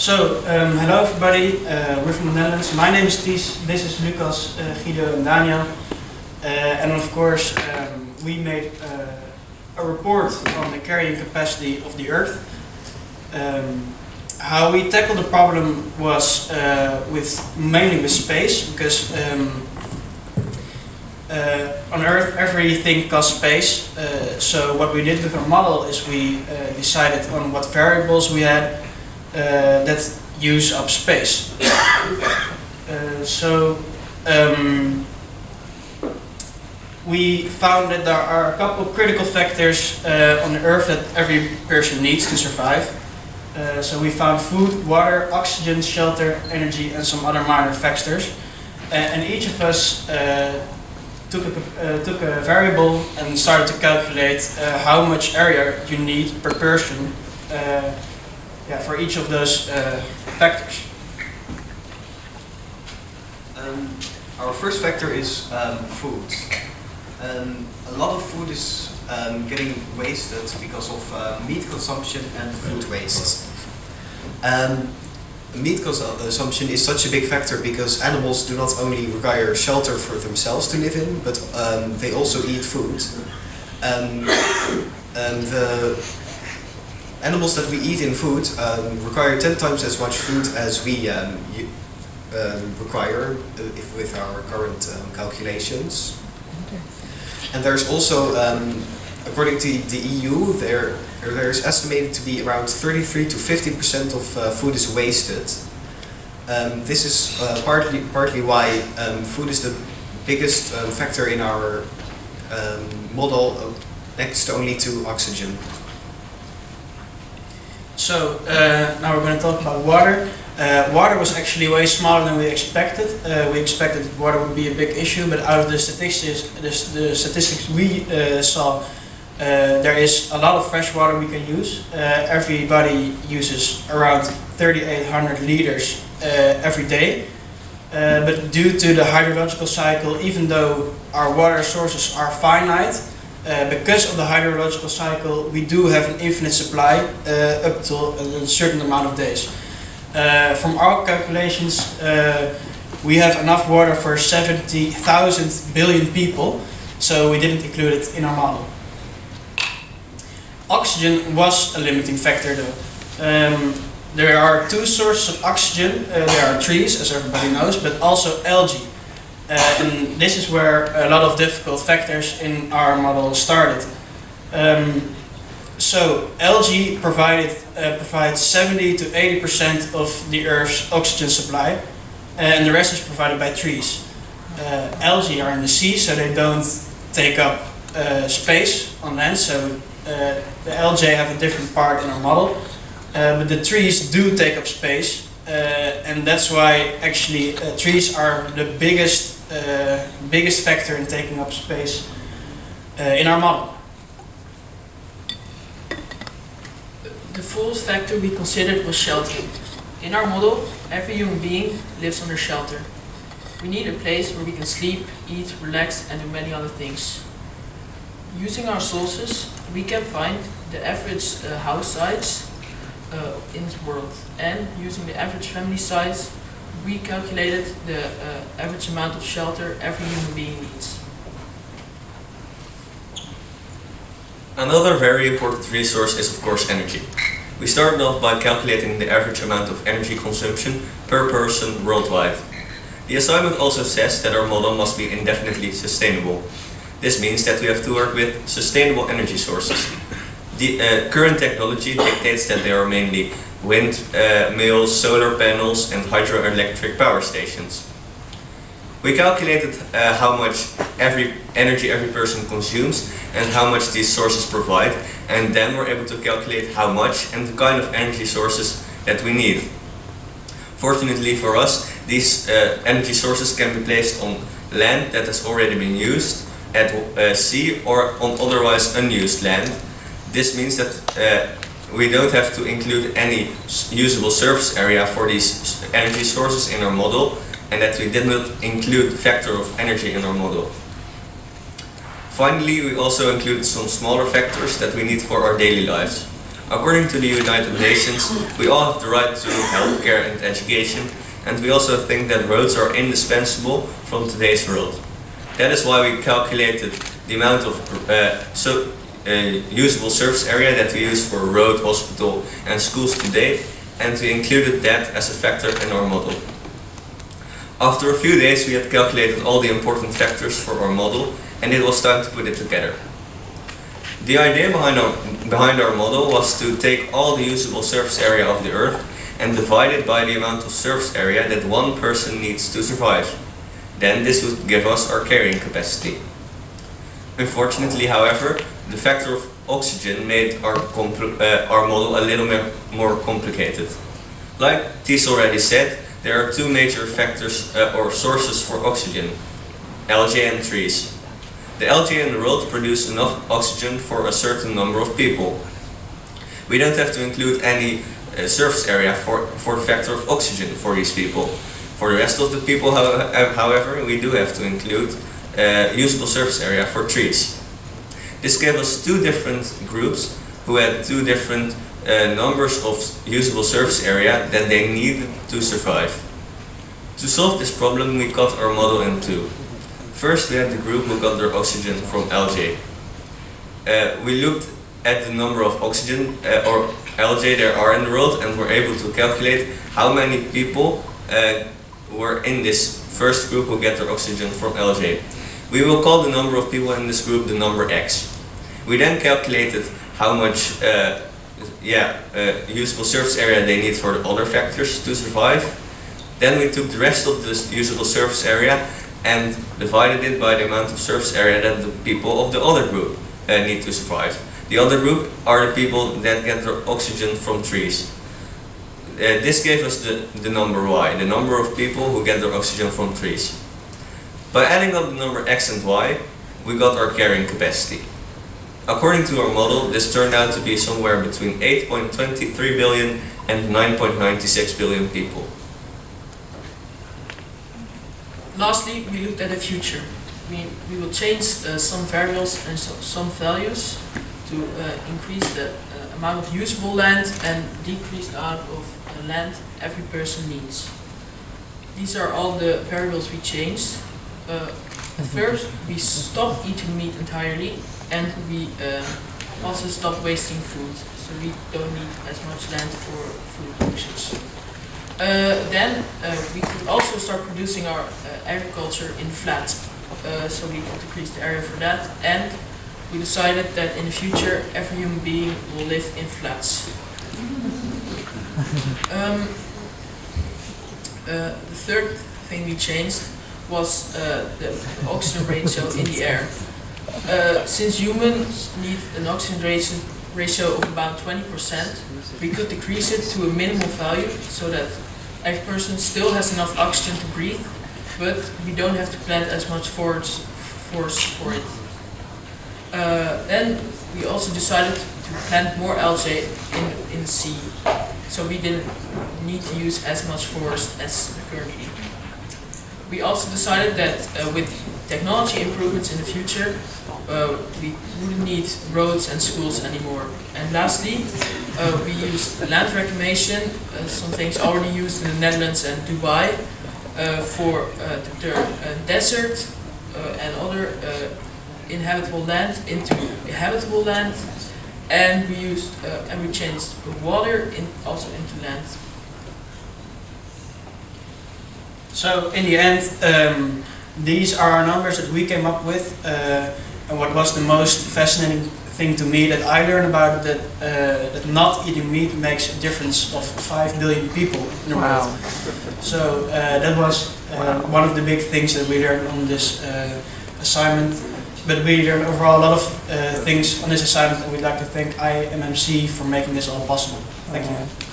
Hello everybody, we're from the Netherlands. My name is Ties, this is Lucas, Guido and Daniel. And of course we made a report on the carrying capacity of the Earth. How we tackled the problem was mainly with space, because on Earth everything costs space. So what we did with our model is we decided on what variables we had that use up space. We found that there are a couple of critical factors on the Earth that every person needs to survive. So we found food, water, oxygen, shelter, energy, and some other minor factors. And each of us took a variable and started to calculate how much area you need per person for each of those factors. Our first factor is food. A lot of food is getting wasted because of meat consumption and food waste. Meat consumption is such a big factor because animals do not only require shelter for themselves to live in, but they also eat food. The animals that we eat in food require 10 times as much food as we require with our current calculations. And there's also, according to the EU, there's estimated to be around 33 to 50% of food is wasted. This is partly why food is the biggest factor in our model, next only to oxygen. So now we're going to talk about water. Water was actually way smaller than we expected. We expected that water would be a big issue, but out of the statistics we saw, there is a lot of fresh water we can use. Everybody uses around 3,800 liters every day. But due to the hydrological cycle, even though our water sources are finite, because of the hydrological cycle, we do have an infinite supply up to a certain amount of days. From our calculations, we have enough water for 70,000 billion people, so we didn't include it in our model. Oxygen was a limiting factor though. There are two sources of oxygen. There are trees, as everybody knows, but also algae. And this is where a lot of difficult factors in our model started. So algae provides 70 to 80% of the Earth's oxygen supply, and the rest is provided by trees. Algae are in the sea, so they don't take up space on land, so the algae have a different part in our model. But the trees do take up space, and that's why actually trees are the biggest factor in taking up space in our model. The fourth factor we considered was shelter. In our model, every human being lives under shelter. We need a place where we can sleep, eat, relax, and do many other things. Using our sources, we can find the average house size in the world, and using the average family size, we calculated the average amount of shelter every human being needs. Another very important resource is of course energy. We started off by calculating the average amount of energy consumption per person worldwide. The assignment also says that our model must be indefinitely sustainable. This means that we have to work with sustainable energy sources. The current technology dictates that they are mainly windmills, solar panels and hydroelectric power stations. We calculated how much energy every person consumes and how much these sources provide, and then we're able to calculate how much and the kind of energy sources that we need. Fortunately for us, these energy sources can be placed on land that has already been used, at sea or on otherwise unused land. This means that we don't have to include any usable surface area for these energy sources in our model, and that we did not include factor of energy in our model. Finally, we also included some smaller factors that we need for our daily lives. According to the United Nations, we all have the right to healthcare and education, and we also think that roads are indispensable from today's world. That is why we calculated the amount of usable surface area that we use for road, hospital and schools today, and we included that as a factor in our model. After a few days we had calculated all the important factors for our model, and it was time to put it together. The idea behind our model was to take all the usable surface area of the Earth and divide it by the amount of surface area that one person needs to survive. Then this would give us our carrying capacity. Unfortunately, however, the factor of oxygen made our model a little more complicated. Like Ties already said, there are two major factors or sources for oxygen: algae and trees. The algae in the world produce enough oxygen for a certain number of people. We don't have to include any surface area for the factor of oxygen for these people. For the rest of the people, however, we do have to include usable surface area for trees. This gave us two different groups who had two different numbers of usable surface area that they needed to survive. To solve this problem, we cut our model in two. First, we had the group who got their oxygen from algae. We looked at the number of oxygen or algae there are in the world and were able to calculate how many people were in this first group who get their oxygen from algae. We will call the number of people in this group the number X. We then calculated how much usable surface area they need for the other factors to survive. Then we took the rest of this usable surface area and divided it by the amount of surface area that the people of the other group need to survive. The other group are the people that get their oxygen from trees. This gave us the number Y, the number of people who get their oxygen from trees. By adding up the number X and Y, we got our carrying capacity. According to our model, this turned out to be somewhere between 8.23 billion and 9.96 billion people. Lastly, we looked at the future. We will change some variables and some values to increase the amount of usable land and decrease the amount of land every person needs. These are all the variables we changed. First, we stopped eating meat entirely, and we also stopped wasting food, so we don't need as much land for food usage. Then we could also start producing our agriculture in flats, so we could decrease the area for that, and we decided that in the future every human being will live in flats. The third thing we changed was the oxygen ratio in the air. Since humans need an oxygen ratio of about 20%, we could decrease it to a minimal value so that every person still has enough oxygen to breathe, but we don't have to plant as much forest for it. Then we also decided to plant more algae in the sea, so we didn't need to use as much forest as currently. We also decided that with technology improvements in the future, we wouldn't need roads and schools anymore. And lastly, we used land reclamation, some things already used in the Netherlands and Dubai, to turn desert and other inhabitable land into habitable land, and we changed water also into land. So in the end, these are our numbers that we came up with, and what was the most fascinating thing to me that I learned about it, that not eating meat makes a difference of 5 billion people in the world. So that was one of the big things that we learned on this assignment. But we learned overall a lot of things on this assignment, and we'd like to thank IMMC for making this all possible. Thank you.